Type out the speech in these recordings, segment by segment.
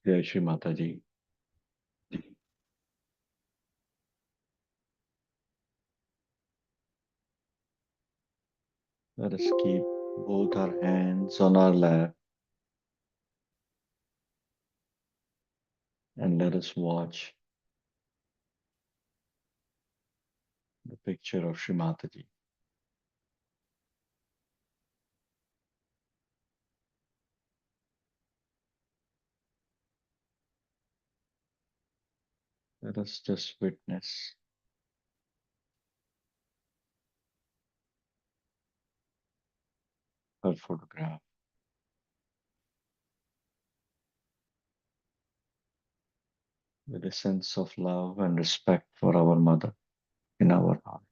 जय श्री माता जी। Let us keep both our hands on our lap and let us watch the picture of Shri Mata ji. Let us just witness her photograph with a sense of love and respect for our mother in our heart.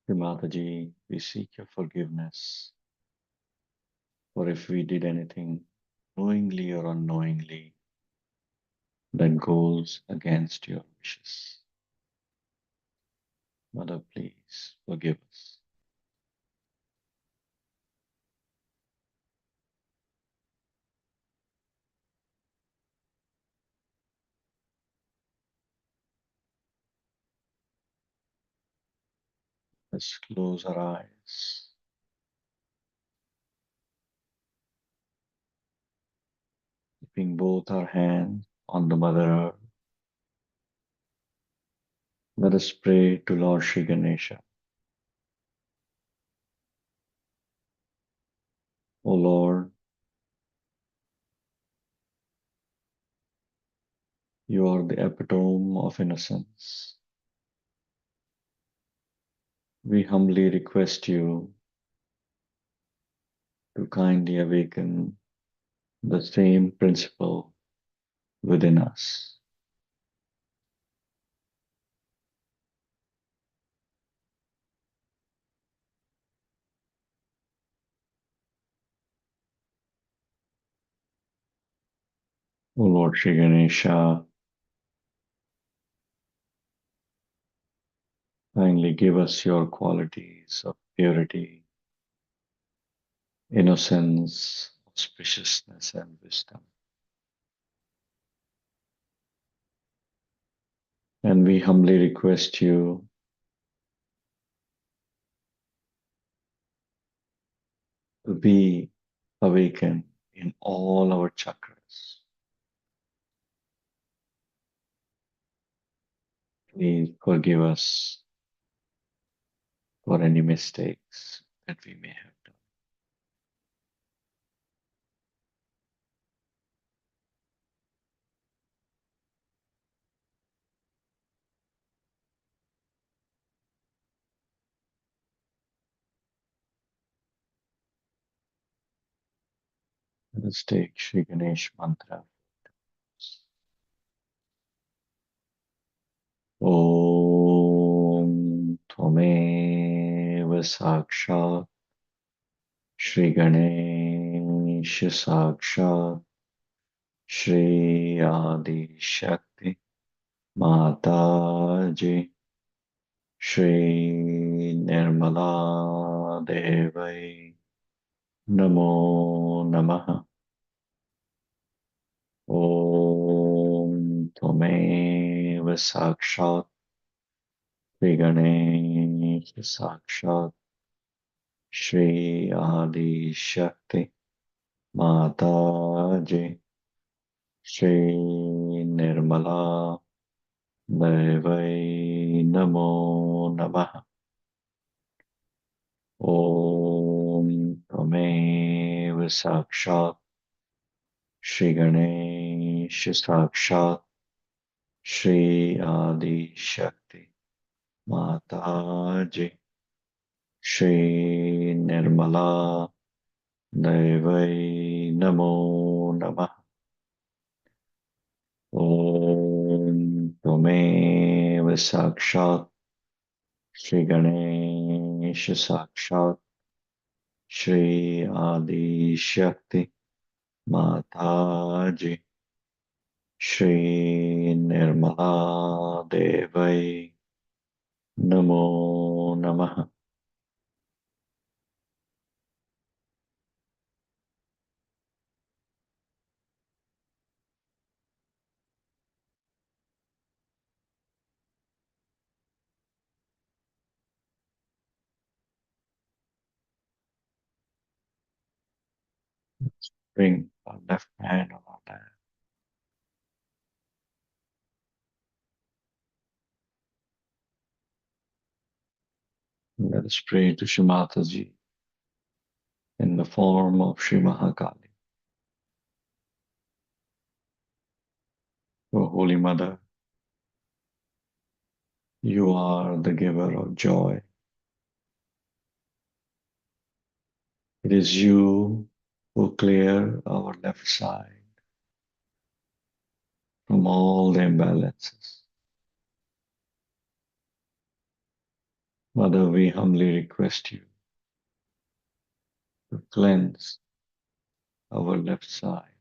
Shri Mata ji, we seek your forgiveness for if we did anything knowingly or unknowingly that goes against your wishes. Mother, please forgive us. Let's close our eyes. Keeping both our hands on the Mother Earth, let us pray to Lord Shri Ganesha. O Lord, you are the epitome of innocence. We humbly request you to kindly awaken the same principle within us. O Lord Shri Ganesha, kindly give us your qualities of purity, innocence, auspiciousness, and wisdom. And we humbly request you to be awakened in all our chakras. Please forgive us for any mistakes that we may have done. Let us take Shri Ganesh mantra. Om Tvameva Sakshat Shri Ganesh Sakshat Shri Adi Shakti Mataji Shri Nirmala Devai Namo Namaha. Om Tvameva Sakshat Shri Ganesh Sakshat Shri Adi Shakti Mataji Shri Nirmala Devai Namo Namaha. Om Tvameva Sakshat Shri Ganesh Sakshat Shri Adi Shakti Mataji Shri Nirmala Devai Namo Namaha. Om Tvameva Sakshat Shri Ganesh Sakshat Shri Adi Shakti Mataji Shri Nirmala देवै नमो नमः. Bring our left hand on our lap. Let us pray to Shri Mataji in the form of Shri Mahakali. O Holy Mother, you are the giver of joy. It is you who clear our left side from all the imbalances. Mother, we humbly request you to cleanse our left side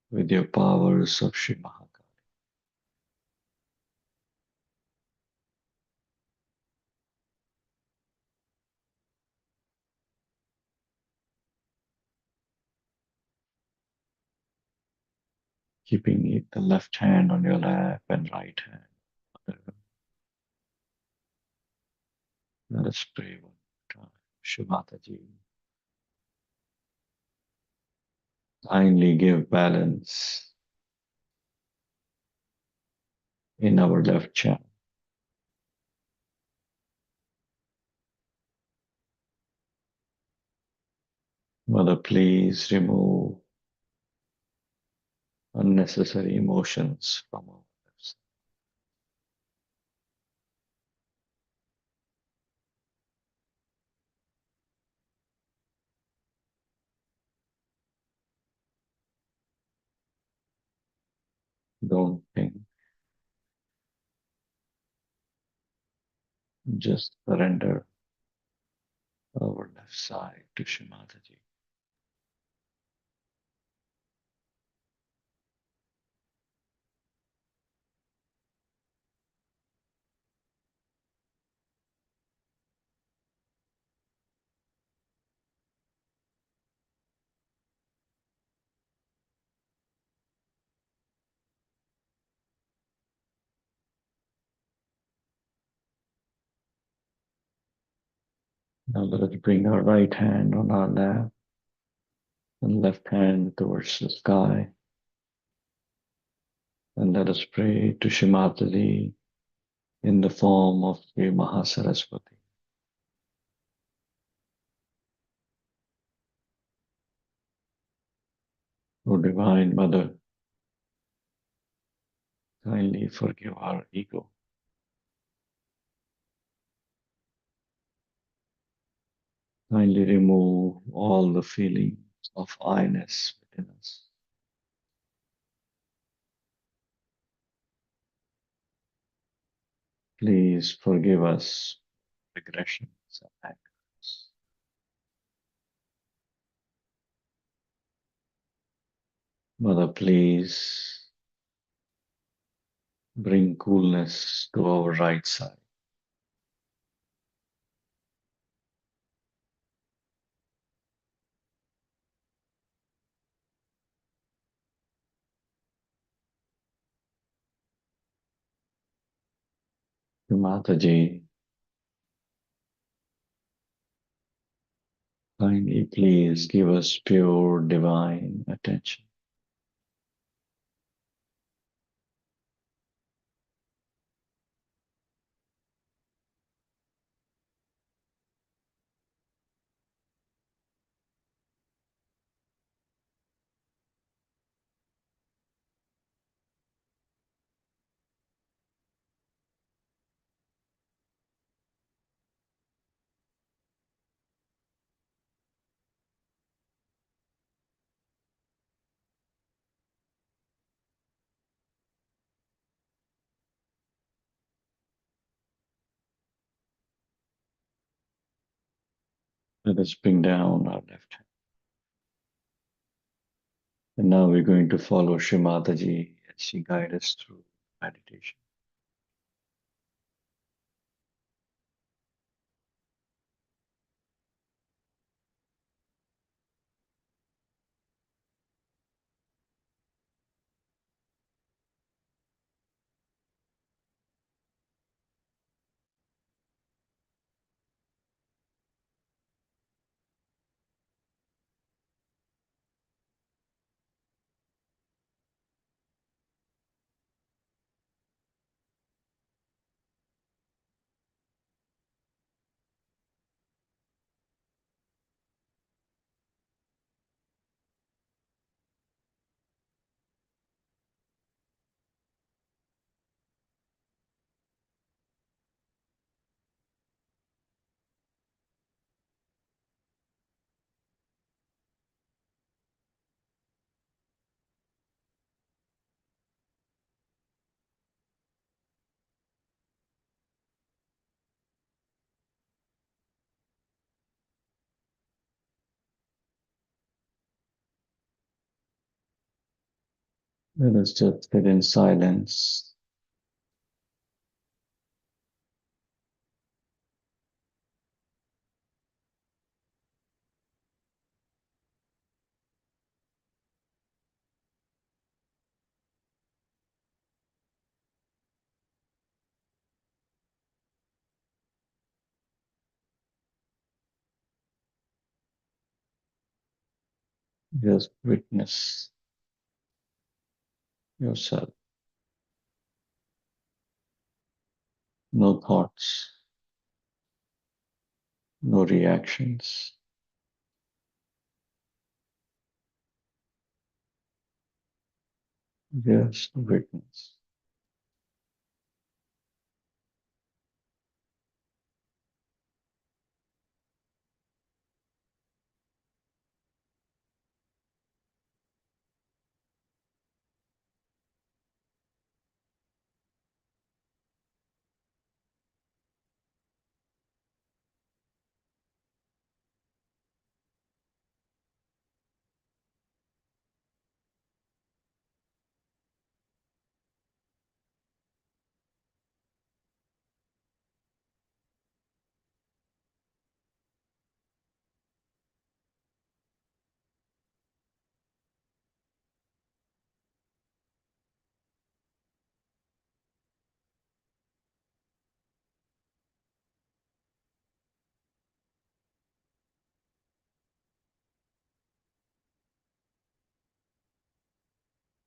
with your powers of Shri Mahakali. Keeping it the left hand on your lap and right hand. Mother, let us pray one time. Shri Mataji, kindly give balance in our left channel. Mother, please remove unnecessary emotions from our lives. Don't think, just surrender our left side to Shri Mataji. Now let us bring our right hand on our lap and left hand towards the sky. And let us pray to Shri Mataji in the form of Shri Mahasaraswati. O Divine Mother, kindly forgive our ego. Kindly remove all the feelings of I-ness within us. Please forgive us aggressions and angers. Mother, please bring coolness to our right side. Mataji, kindly please give us pure divine attention. Let us bring down our left hand. And now we're going to follow Shri Mataji as she guides us through meditation. Let us just sit in silence. Just witness yourself. No thoughts, no reactions. Just witness.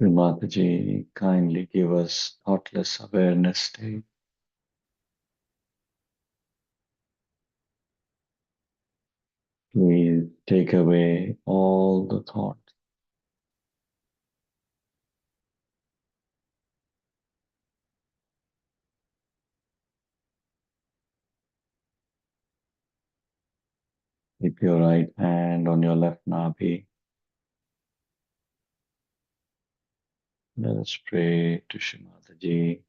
Will Mataji kindly give us thoughtless awareness state. Please take away all the thoughts. Keep your right hand on your left nabi. Let us pray to Shri Mataji.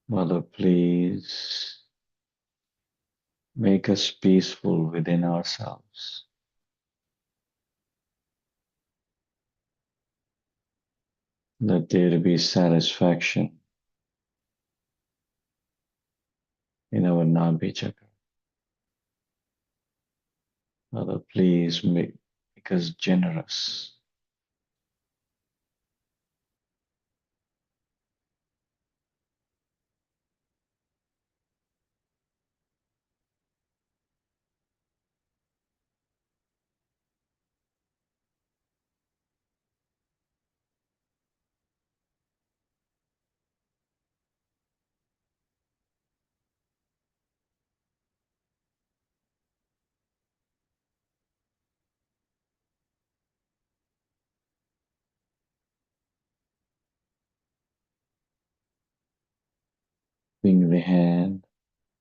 Mother, please make us peaceful within ourselves. Let there be satisfaction in our nabi chakra. Mother, please make us generous. Bring the hand,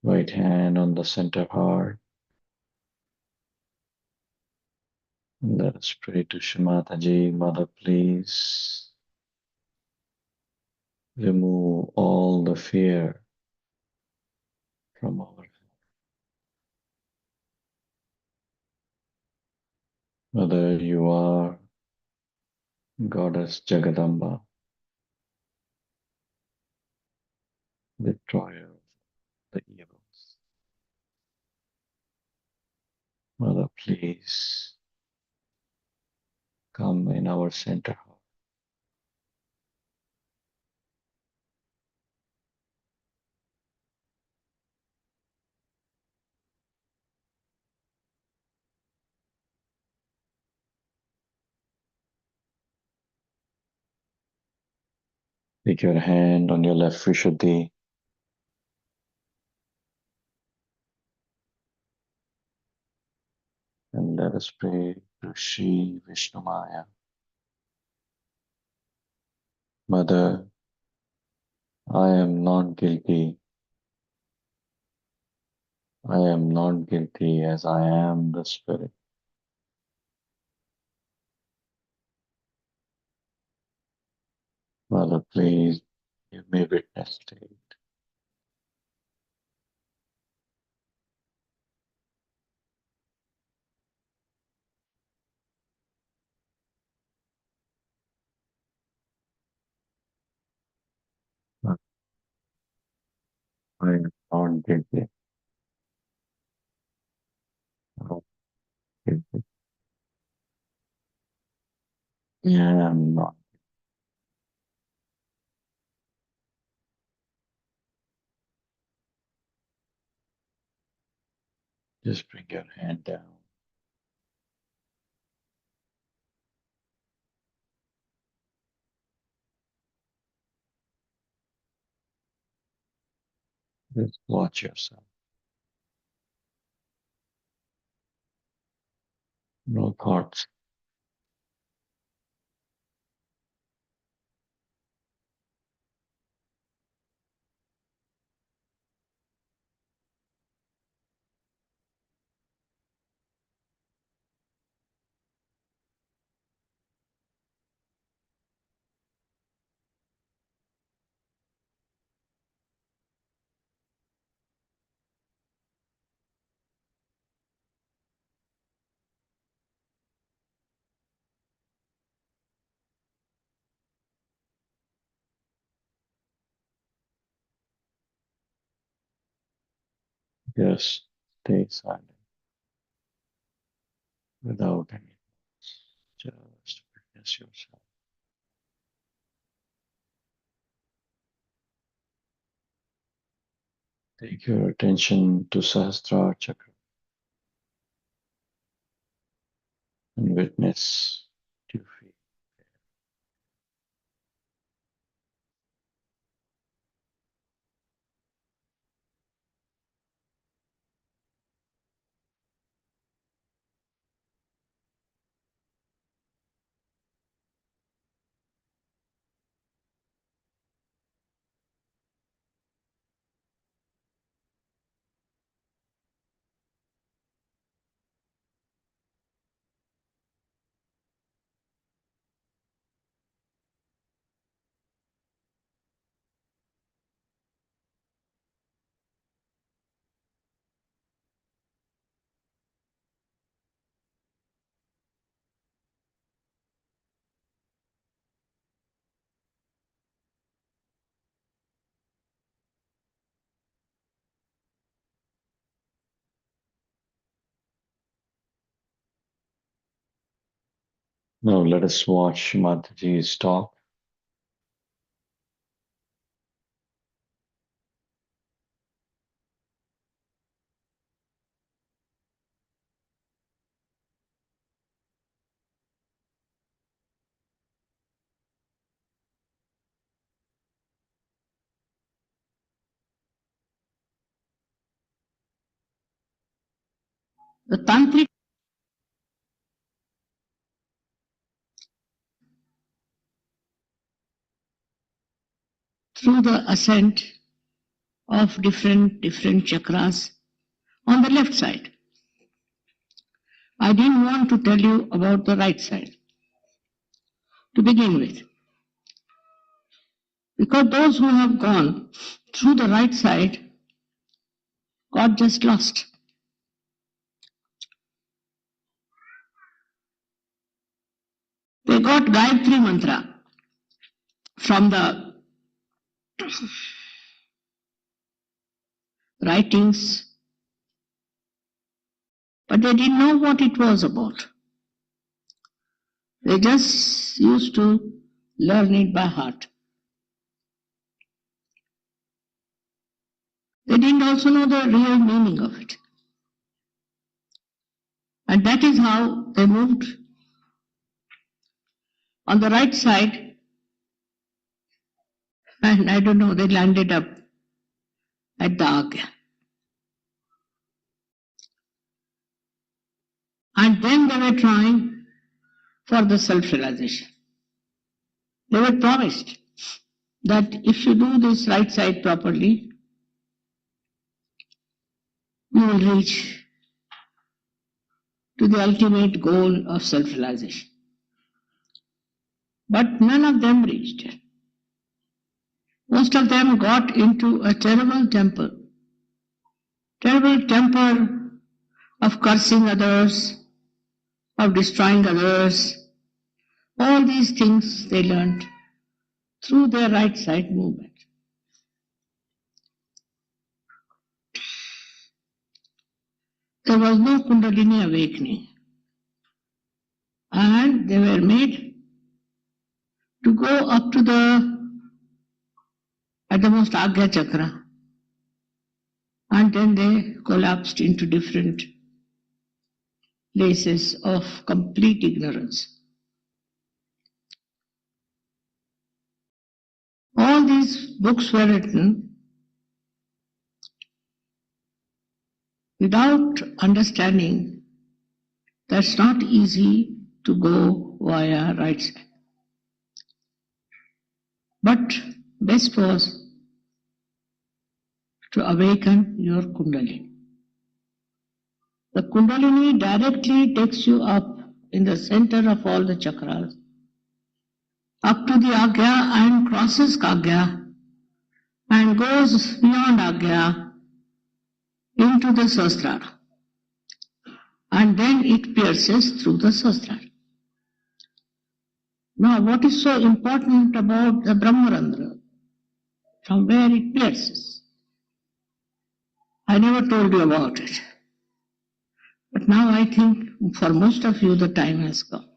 right hand on the center heart. And let us pray to Shri Mataji. Mother, please remove all the fear from our heart. Mother, you are Goddess Jagadamba, destroyer of the evils. Mother, please come in our center heart. Take your hand on your left Vishuddhi and let us pray to Shri Vishnu Maya. Mother, I am not guilty. I am not guilty as I am the Spirit. Mother, please give me witness state. I am not guilty. Not guilty. I am not. Just bring your hand down. Just watch yourself. No thoughts. Just stay silent without any thoughts. Just witness yourself. Take your attention to Sahasrara Chakra and witness your feet. Now let us watch Mataji's talk. The tantric through the ascent of different chakras on the left side. I didn't want to tell you about the right side to begin with, because those who have gone through the right side got just lost. They got got Gayatri mantra from the writings, but they didn't know what it was about. They just used to learn it by heart. They didn't also know the real meaning of it. And that is how they moved. On the right side, and I don't know, they landed up at the Agya. And then they were trying for the self-realization. They were promised that if you do this right side properly, you will reach to the ultimate goal of self-realization. But none of them reached it. Most of them got into a terrible temper of cursing others, of destroying others. All these things they learned through their right side movement. There was no Kundalini awakening. And they were made to go up to at the most Agya Chakra. And then they collapsed into different places of complete ignorance. All these books were written without understanding that's not easy to go via right side. But best was to awaken your Kundalini. The Kundalini directly takes you up in the center of all the chakras, up to the Agya and crosses Kagya and goes beyond Agya into the Sahasrara. And then it pierces through the Sahasrara. Now, what is so important about the Brahmarandra? From where it pierces? I never told you about it. But now I think for most of you the time has come.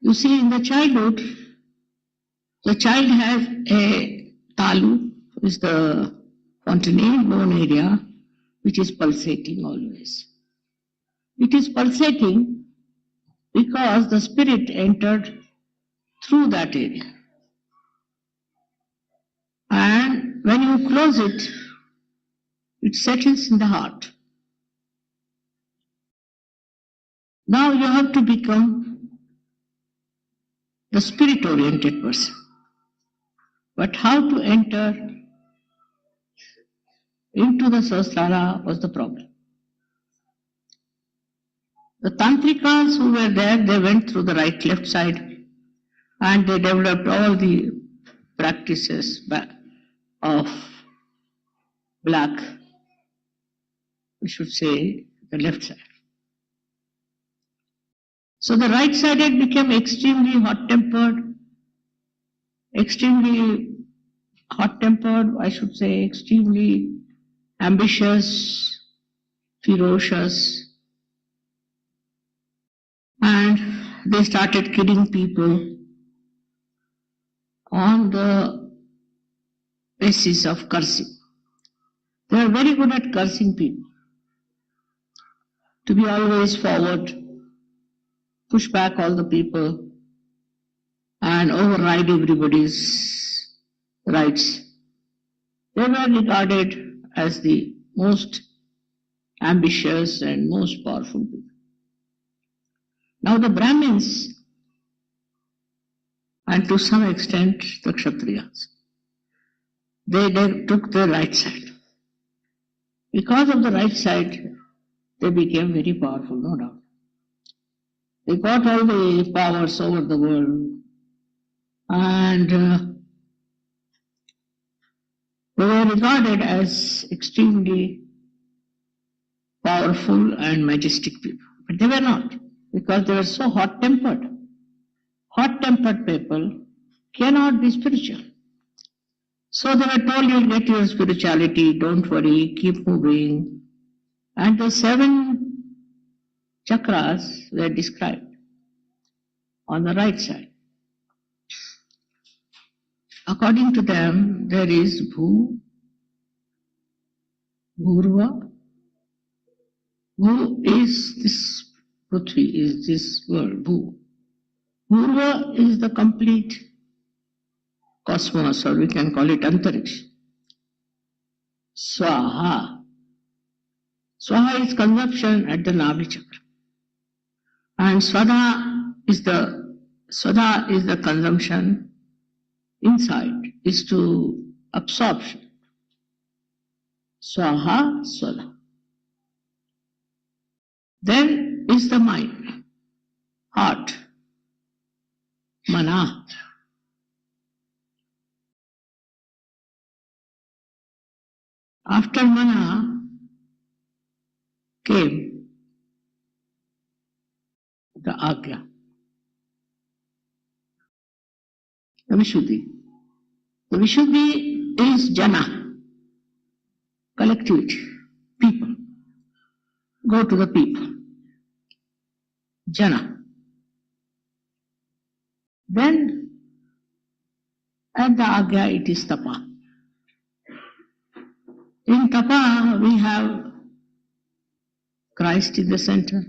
You see, in the childhood, the child has a talu, which is the fontanelle bone area, which is pulsating always. It is pulsating because the spirit entered through that area. And when you close it, it settles in the heart. Now you have to become the spirit-oriented person. But how to enter into the Sahasrara was the problem. The Tantrikas who were there, they went through the right-left side and they developed all the practices of black, we should say, the left side. So the right-sided became extremely hot-tempered, I should say, extremely ambitious, ferocious, and they started killing people on the basis of cursing. They are very good at cursing people, to be always forward, push back all the people, and override everybody's rights. They were regarded as the most ambitious and most powerful people. Now the Brahmins, and to some extent the Kshatriyas, they took the right side. Because of the right side, they became very powerful, no doubt. They got all the powers over the world, and they were regarded as extremely powerful and majestic people. But they were not. because they were so hot-tempered. Hot-tempered people cannot be spiritual. So they were told, you'll get your spirituality, don't worry, keep moving. And the 7 chakras were described on the right side. According to them, there is Bhu, Bhurva. Bhu is this Prithvi, is this world, Bhu. Bhurva is the complete cosmos, or we can call it Antariksha. Swaha. Swaha is consumption at the Nabhi chakra. And Swada is the consumption inside, is to absorption. Swaha, Swada. Then is the mind, heart, Mana. After Mana came the Agya, the Vishuddhi. The Vishuddhi is Jana, collectivity, people. Go to the people. Jana. Then at the Agya it is Tapa. In Tapa we have Christ in the center.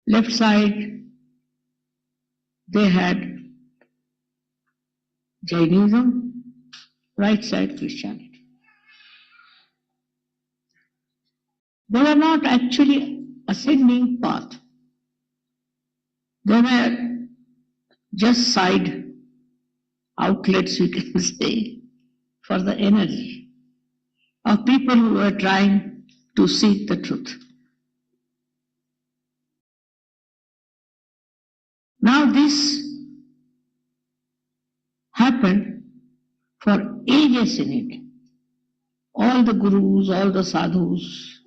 Left side they had Jainism, right side Christianity. They were not actually ascending path. They were just side outlets, we can say, for the energy of people who were trying to seek the truth. Now this happened for ages in India. All the gurus, all the sadhus,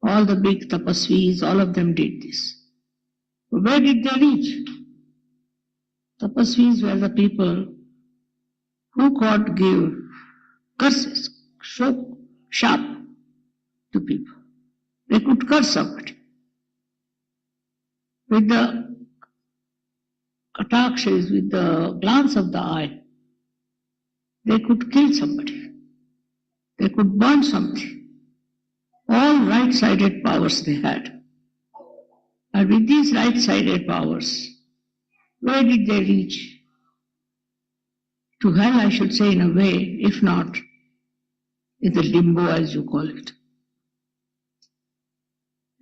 all the big tapasvis, all of them did this. Where did they reach? Tapasvis were the people who could give curses, so sharp to people. They could curse somebody. With the katakshas, with the glance of the eye, they could kill somebody. They could burn something. All right-sided powers they had. And with these right-sided powers, where did they reach? To hell, I should say, in a way, if not in the limbo, as you call it.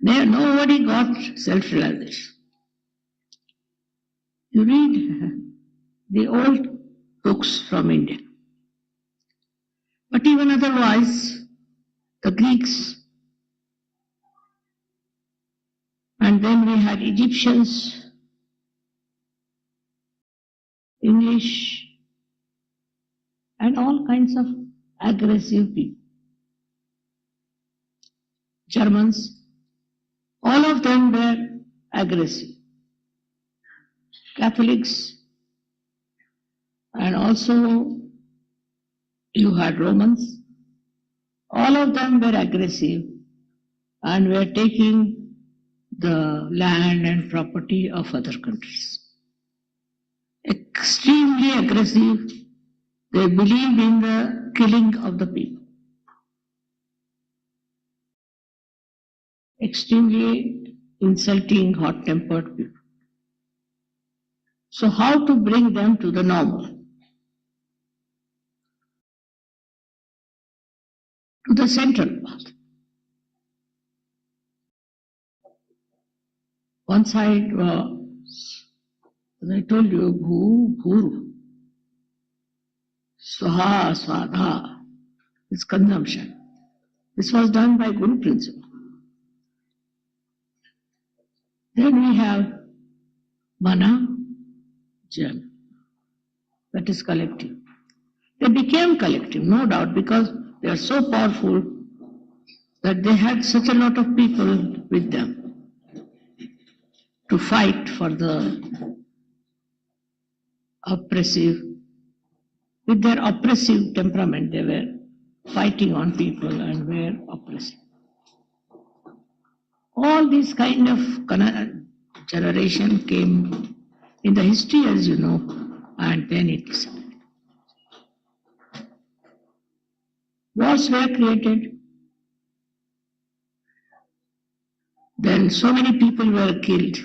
There, nobody got self-realization. You read the old books from India. But even otherwise, the Greeks, and then we had Egyptians, English, and all kinds of aggressive people. Germans, all of them were aggressive. Catholics, and also you had Romans, all of them were aggressive and were taking the land and property of other countries. Extremely aggressive, they believed in the killing of the people. Extremely insulting, hot-tempered people. So how to bring them to the normal? To the central path. One side was, as I told you, Bhu, Bhuru. Swaha, Swadha is consumption. This was done by Guru principle. Then we have Mana, Jan. That is collective. They became collective, no doubt, because they are so powerful that they had such a lot of people with them. to fight for the oppressive. With their oppressive temperament, they were fighting on people and were oppressive. All this kind of generation came in the history, as you know, and then it disappeared. Wars were created. Then so many people were killed.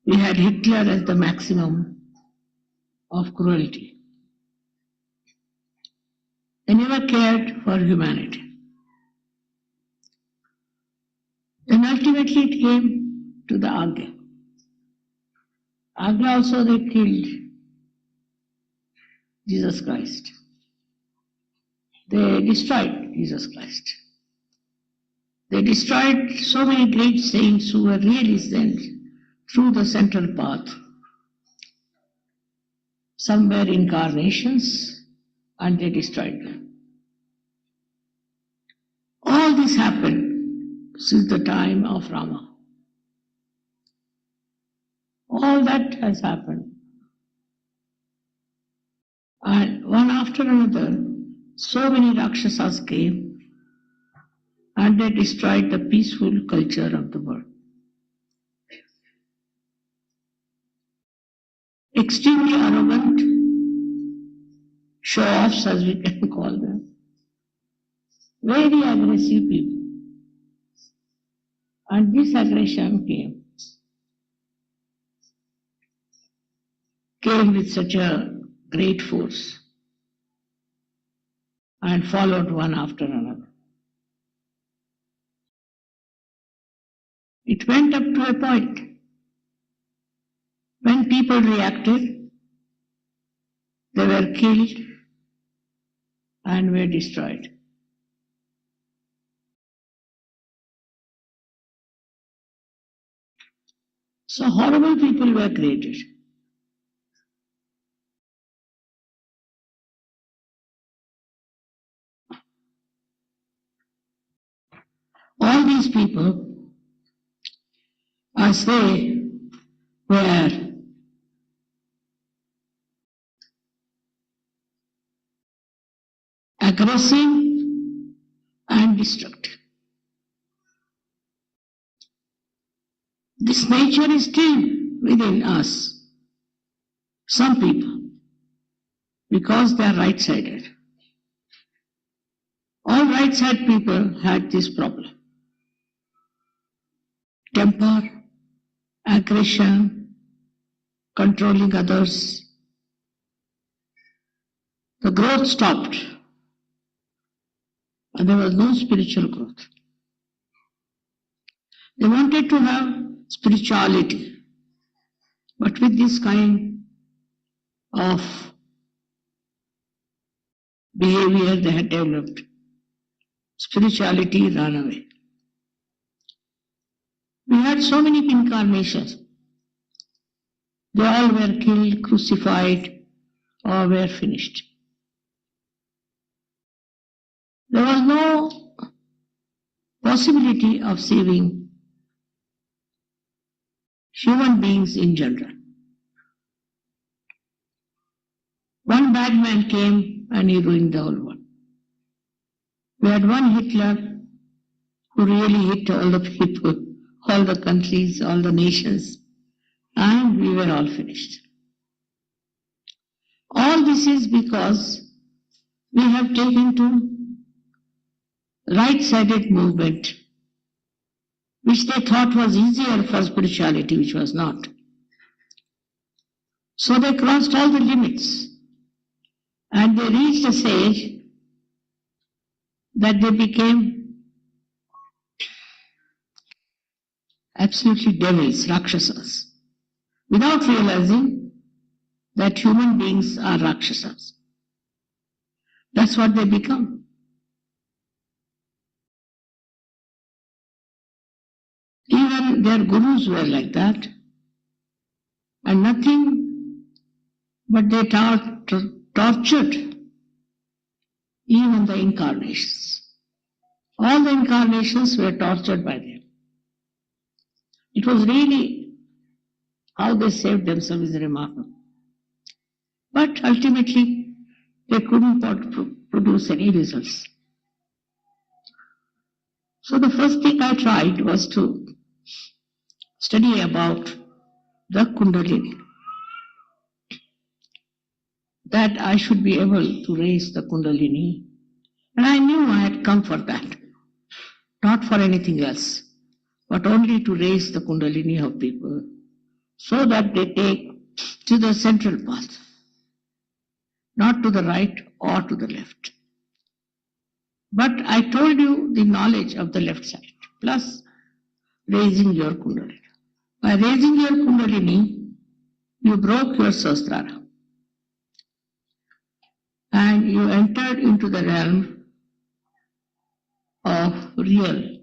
We had Hitler as the maximum of cruelty. They never cared for humanity. Then ultimately it came to the Agra. Agra also they killed Jesus Christ. They destroyed Jesus Christ. They destroyed so many great saints who were really sent through the central path. Some were incarnations and they destroyed them. All this happened since the time of Rama. All that has happened. And one after another, so many Rakshasas came and they destroyed the peaceful culture of the world. Extremely arrogant, show-offs as we can call them, very aggressive people. And this aggression came with such a great force and followed one after another. It went up to a point when people reacted, they were killed and were destroyed. So horrible people were created. All these people, as they were aggressive and destructive. This nature is still within us, some people, because they are right-sided. All right-sided people had this problem. Temper, aggression, controlling others. The growth stopped and there was no spiritual growth. They wanted to have spirituality, but with this kind of behavior they had developed, spirituality ran away. We had so many incarnations. They all were killed, crucified, or were finished. There was no possibility of saving human beings in general. One bad man came and he ruined the whole world. We had one Hitler who really hit all the people, all the countries, all the nations, and we were all finished. All this is because we have taken to right-sided movement, which they thought was easier for spirituality, which was not. So they crossed all the limits and they reached a stage that they became absolutely devils, Rakshasas, without realizing that human beings are Rakshasas. That's what they become. Even their gurus were like that, and nothing but they tortured even the incarnations. All the incarnations were tortured by them. It was really how they saved themselves is remarkable. But ultimately, they couldn't produce any results. So the first thing I tried was to study about the Kundalini, that I should be able to raise the Kundalini. And I knew I had come for that, not for anything else, but only to raise the Kundalini of people so that they take to the central path, not to the right or to the left. But I told you the knowledge of the left side, plus raising your Kundalini. By raising your Kundalini, you broke your Sahasrara and you entered into the realm of real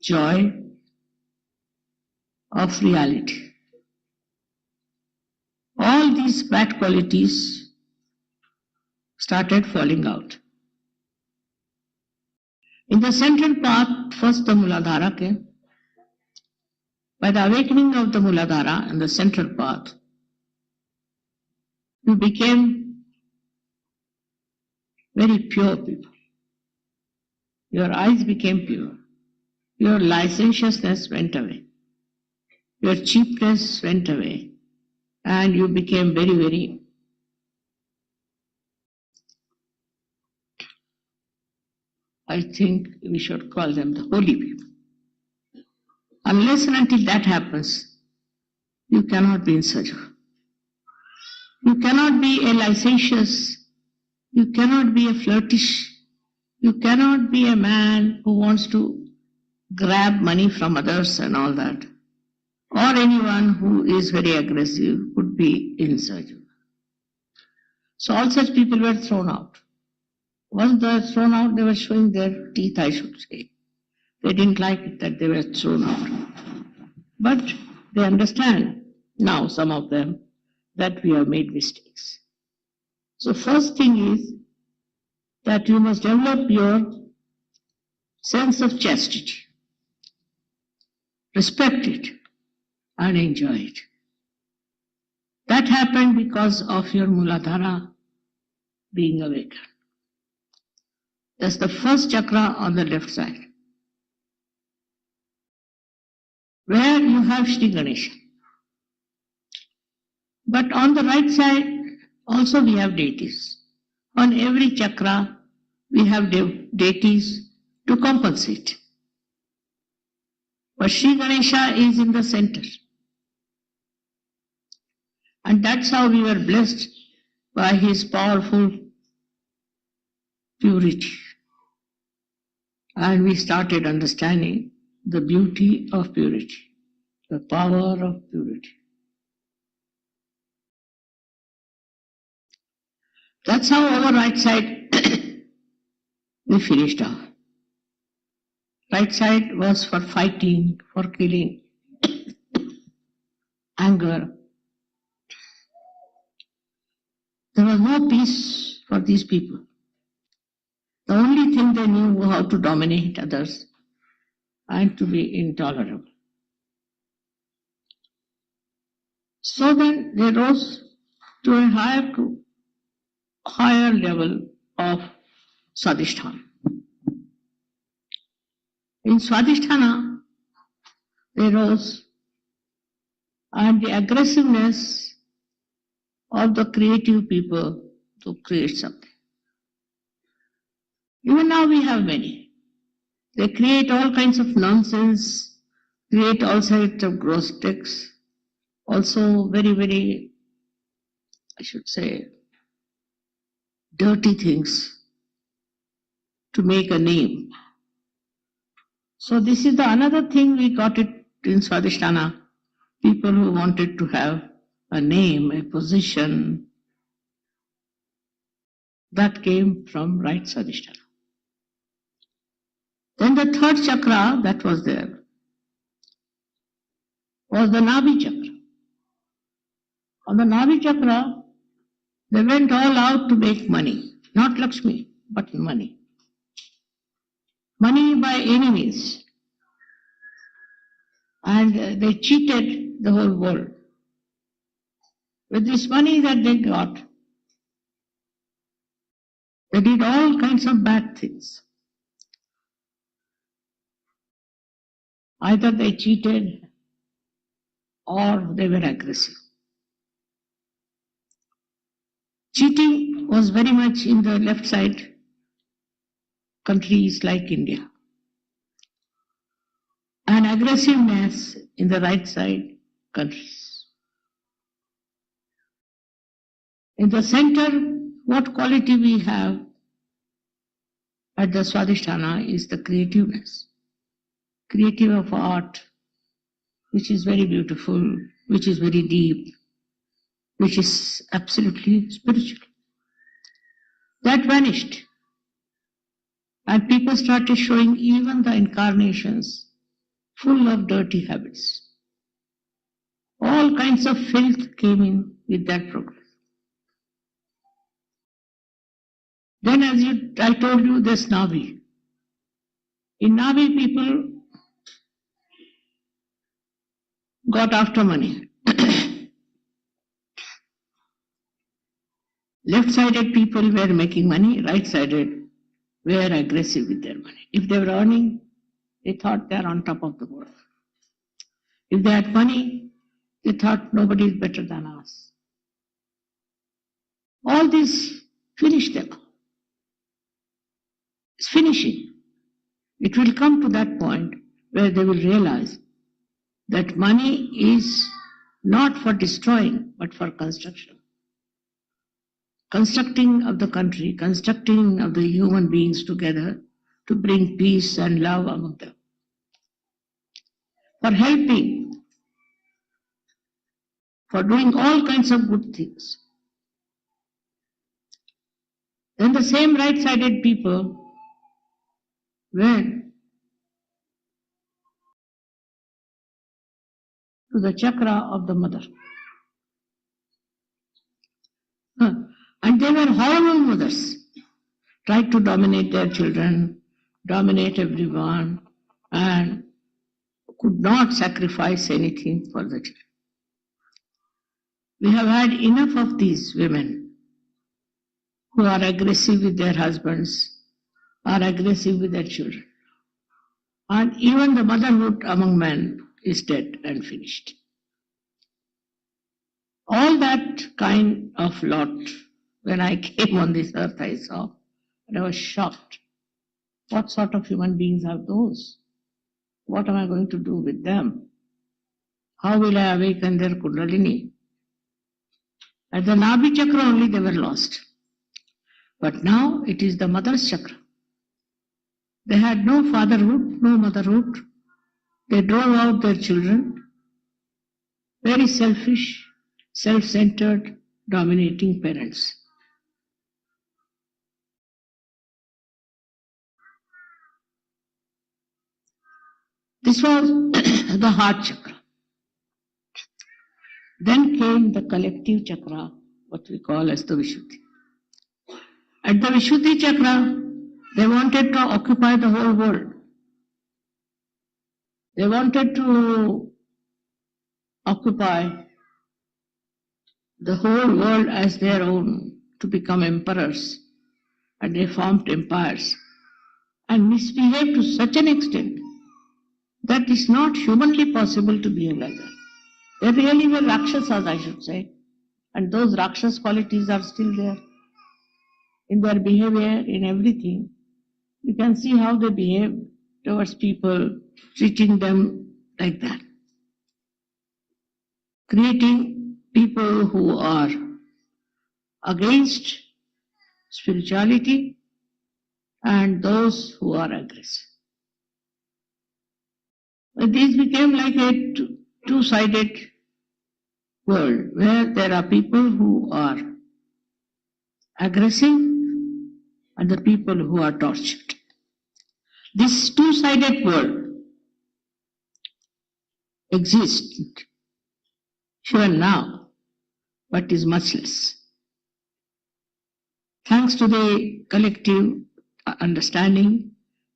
joy, of reality. All these bad qualities started falling out. In the central path, first the Muladhara came. By the awakening of the Muladhara and the central path, you became very pure people. Your eyes became pure. Your licentiousness went away. Your cheapness went away. And you became very, very I think we should call them the holy people. Unless and until that happens, you cannot be in Sajo. You cannot be a licentious, you cannot be a flirtish, you cannot be a man who wants to grab money from others and all that. Or anyone who is very aggressive would be in Sajo. So all such people were thrown out. Once they were thrown out, they were showing their teeth, I should say. They didn't like it that they were thrown out. But they understand now, some of them, that we have made mistakes. So first thing is that you must develop your sense of chastity. Respect it and enjoy it. That happened because of your Muladhara being awakened. That's the first chakra on the left side, where you have Shri Ganesha. But on the right side, also we have deities. On every chakra, we have deities to compensate. But Shri Ganesha is in the center. And that's how we were blessed by his powerful purity. And we started understanding the beauty of purity, the power of purity. That's how our right side we finished off. Right side was for fighting, for killing, anger. There was no peace for these people. The only thing they knew was how to dominate others and to be intolerable. So then they rose to a higher level of Swadhisthana. In Swadhisthana, they rose, and the aggressiveness of the creative people to create something. Even now we have many. They create all kinds of nonsense, create all sorts of gross texts, also very, very, I should say, dirty things to make a name. So this is the another thing we got it in Swadhisthana. People who wanted to have a name, a position, that came from right Swadhisthana. Then the third chakra that was there was the Nabhi chakra. On the Nabhi chakra, they went all out to make money. Not Lakshmi, but money. Money by any means. and they cheated the whole world. With this money that they got, they did all kinds of bad things. Either they cheated or they were aggressive. Cheating was very much in the left side countries like India, and aggressiveness in the right side countries. In the center, what quality we have at the Swadhisthana is the creativeness, creative of art, which is very beautiful, which is very deep, which is absolutely spiritual. That vanished. And people started showing even the incarnations full of dirty habits. All kinds of filth came in with that program. Then, I told you, this Navi. In Navi, people got after money. Left-sided people were making money, right-sided were aggressive with their money. If they were earning, they thought they are on top of the world. If they had money, they thought nobody is better than us. All this finished them. It's finishing. It will come to that point where they will realize that money is not for destroying, but for construction. Constructing of the country, constructing of the human beings together to bring peace and love among them. For helping, for doing all kinds of good things. Then the same right-sided people went to the chakra of the mother. And they were horrible mothers, tried to dominate their children, dominate everyone, and could not sacrifice anything for the children. We have had enough of these women who are aggressive with their husbands, are aggressive with their children. And even the motherhood among men is dead and finished. All that kind of lot, when I came on this earth, I saw, and I was shocked. What sort of human beings are those? What am I going to do with them? How will I awaken their Kundalini? At the Nabhi chakra only they were lost. But now it is the mother's chakra. They had no fatherhood, no motherhood. They drove out their children. Very selfish, self-centered, dominating parents. This was the heart chakra. Then came the collective chakra, what we call as the Vishuddhi. At the Vishuddhi chakra, they wanted to occupy the whole world. They wanted to occupy the whole world as their own, to become emperors, and they formed empires and misbehaved to such an extent that it's not humanly possible to behave like that. They really were Rakshasas, I should say, and those Rakshas qualities are still there in their behavior, in everything. You can see how they behave towards people, treating them like that. Creating people who are against spirituality and those who are aggressive. These became like a two-sided world where there are people who are aggressive and the people who are tortured. This two-sided world exists even now, but is much less. Thanks to the collective understanding,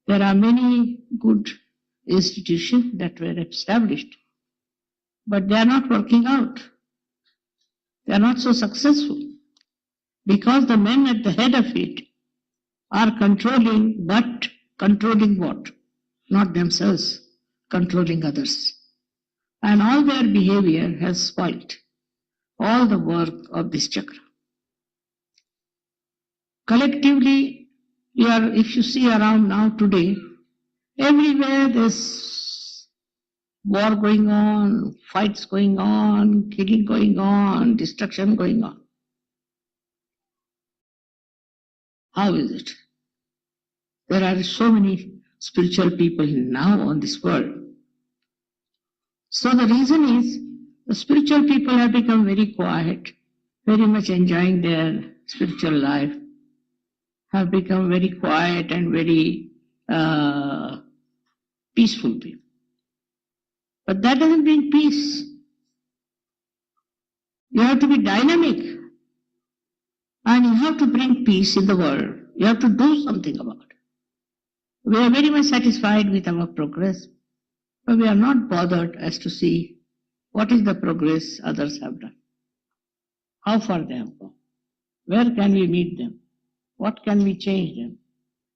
there are many good institutions that were established, but they are not working out. They are not so successful because the men at the head of it are controlling, but controlling what? Not themselves, controlling others. And all their behavior has spoilt all the work of this chakra. Collectively, if you see around now today, everywhere there's war going on, fights going on, killing going on, destruction going on. How is it? There are so many spiritual people now on this world. So the reason is the spiritual people have become very quiet, very much enjoying their spiritual life, have become very quiet and very peaceful people. But that doesn't bring peace. You have to be dynamic and you have to bring peace in the world. You have to do something about it. We are very much satisfied with our progress, but we are not bothered as to see what is the progress others have done, how far they have gone, where can we meet them, what can we change them.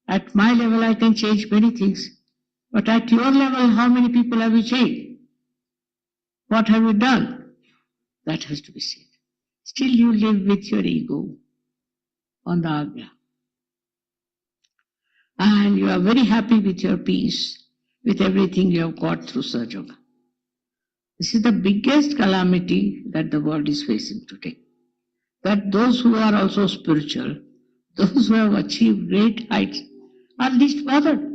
At my level, I can change many things, but at your level, how many people have you changed? What have you done? That has to be seen. Still you live with your ego on the Agya. And you are very happy with your peace, with everything you have got through Sahaja Yoga. This is the biggest calamity that the world is facing today. That those who are also spiritual, those who have achieved great heights, are least bothered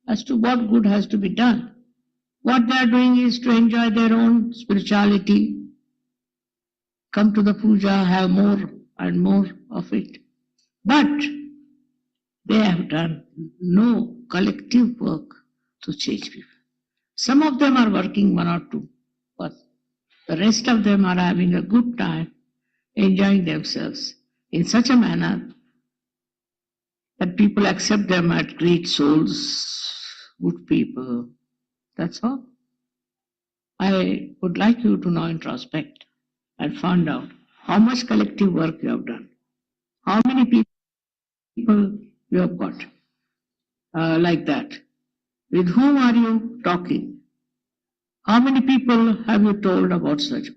as to what good has to be done. What they are doing is to enjoy their own spirituality, come to the puja, have more and more of it. But they have done no collective work to change people. Some of them are working 1 or 2, but the rest of them are having a good time, enjoying themselves in such a manner that people accept them as great souls, good people. That's all. I would like you to now introspect and find out how much collective work you have done, how many people you have got like that. With whom are you talking? How many people have you told about such?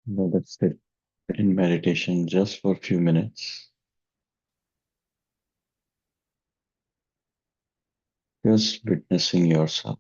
Let us sit in meditation just for a few minutes, just witnessing yourself.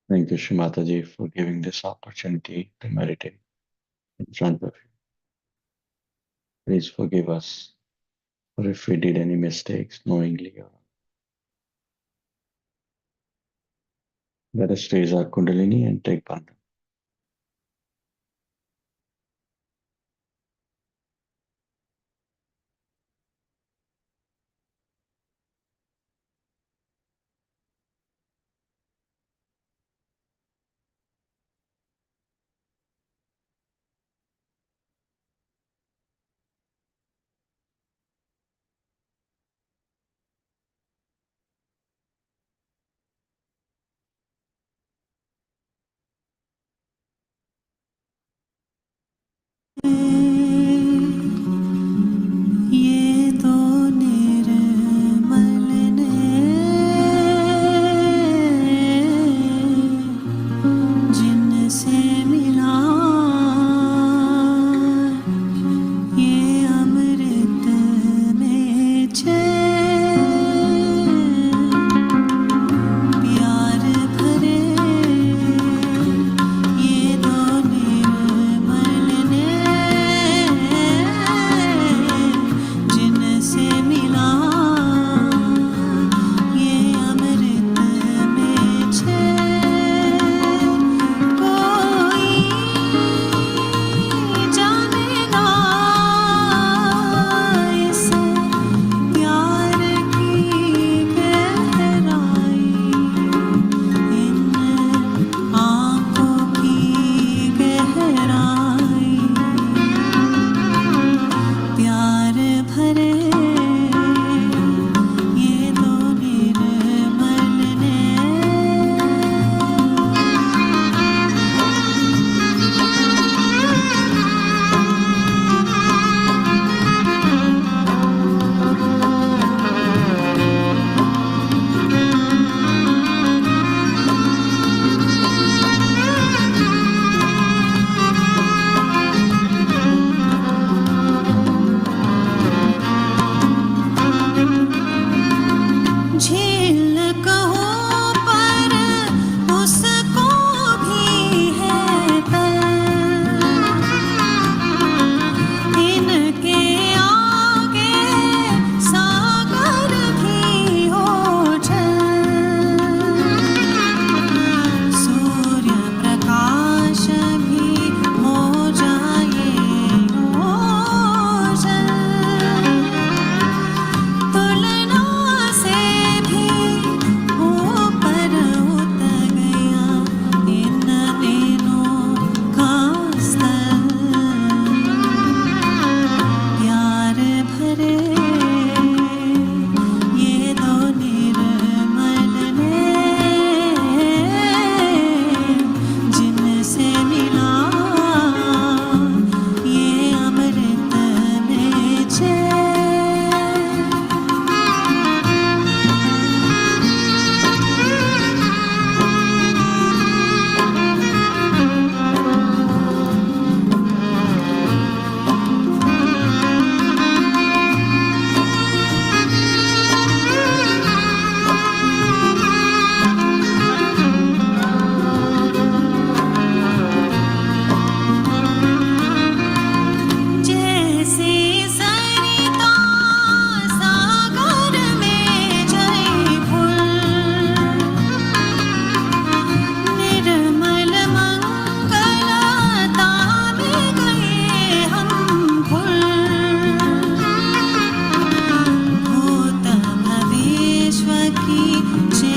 Thank you, Shri Mataji, for giving this opportunity to meditate in front of you. Please forgive us for if we did any mistakes knowingly or let us raise our Kundalini and take Bandhan. ये तो निर्मल ने जिनसे मिला ये अमृत में प्यार भरे ये दो निर्मल ने जिनसे मिला ये अमृत में कोई जानेगा इस प्यार की गहराई इन आँखों की गहराई प्यार भरे ये दो निर्मल ने झील कहो पर उसको भी है तल इनके आगे सागर भी हो जल सूर्य प्रकाश भी हो जाए ओझल तुलना से भी चित